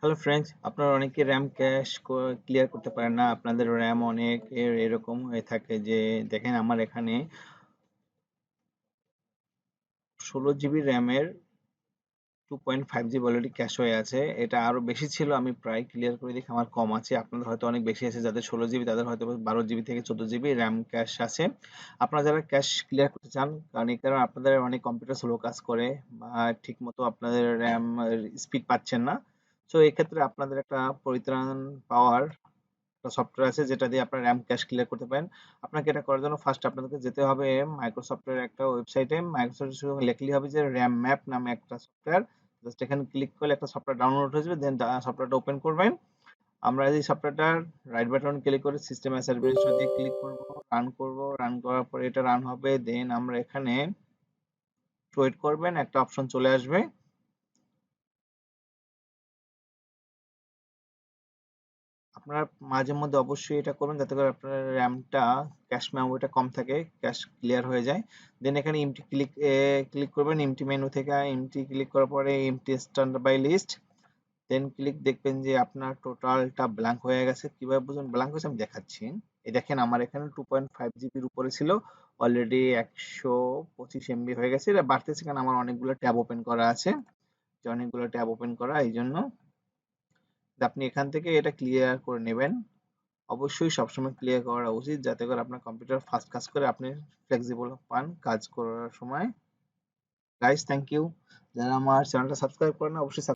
Hello friends, আপনারা অনেকে RAM cash clear করতে পারেন না। আপনাদের র্যাম অনেক এরকম হয়ে থাকে যে দেখেন আমার এখানে 16 জিবি র্যামের 2.5 জিবি অলরেডি ক্যাশ হয়ে আছে। এটা আরো বেশি ছিল, আমি প্রায় ক্লিয়ার করে দেখি আমার কম আছে। আপনাদের হয়তো অনেক বেশি আছে, যাদের 16 জিবি তাদের হয়তো 12 জিবি থেকে 14 জিবি র্যাম ক্যাশ আছে। আপনারা যারা ক্যাশ ক্লিয়ার করতে চান, কারণ এই কারণে আপনাদের অনেক কম্পিউটার স্লো কাজ করে বা ঠিক মতো আপনাদের র্যাম স্পিড পাচ্ছেন না। তো এক্ষেত্রে আপনাদের একটা পরিত্রাণ পাওয়ার একটা সফটওয়্যার আছে যেটা দিয়ে আপনার র্যাম ক্যাশ ক্লিয়ার করতে পারেন। আপনাকে এটা করার জন্য ফার্স্ট আপনাদেরকে যেতে হবে মাইক্রোসফটের একটা ওয়েবসাইটে। মাইক্রোসফট শুধু লিখলেই হবে যে র্যাম ম্যাপ নামে একটা সফটওয়্যার। জাস্ট এখানে ক্লিক করলে একটা সফটওয়্যার ডাউনলোড হয়ে যাবে, দেন সফটওয়্যারটা ওপেন করবেন। আমরা এই সফটওয়্যারটার রাইট বাটন ক্লিক করে সিস্টেম অ্যাজ অ্যাডমিনিস্ট্রেটর দিয়ে ক্লিক করব, রান করার পরে এটা রান হবে। দেন আমরা এখানে ওয়েট করবেন, একটা অপশন চলে আসবে। আপনার মাঝে মধ্যে অবশ্যই এটা করবেন যাতে করে আপনার র্যামটা ক্যাশ মেমোরিটা কম থাকে, ক্যাশ ক্লিয়ার হয়ে যায়। দেন এখানে এমটি ক্লিক করবেন, এমটি মেনু থেকে এমটি ক্লিক করার পরে MT standard by list. Then click, দেখবেন যে আপনার টোটালটা ব্ল্যাঙ্ক হয়ে গেছে। কিভাবে বুঝবেন ব্ল্যাঙ্ক হয়েছে আমি দেখাচ্ছি। এই দেখেন আমার এখানে 2.5 জিবির উপরে ছিল, অলরেডি 125 MB হয়ে গেছে। এটা বাড়তেছে কারণ আমার অনেকগুলো ট্যাব ওপেন করা আছে, যে অনেকগুলো ট্যাব ওপেন করা এই জন্য। আপনি এখান থেকে এটা ক্লিয়ার করে নেবেন। অবশ্যই সবসময় ক্লিয়ার করা উচিত যাতে করে আপনার কম্পিউটার ফাস্ট কাজ করে, আপনি ফ্লেক্সিবল পান কাজ করার সময়। Guys, thank you. যারা আমার চ্যানেলটা সাবস্ক্রাইব করেন অবশ্যই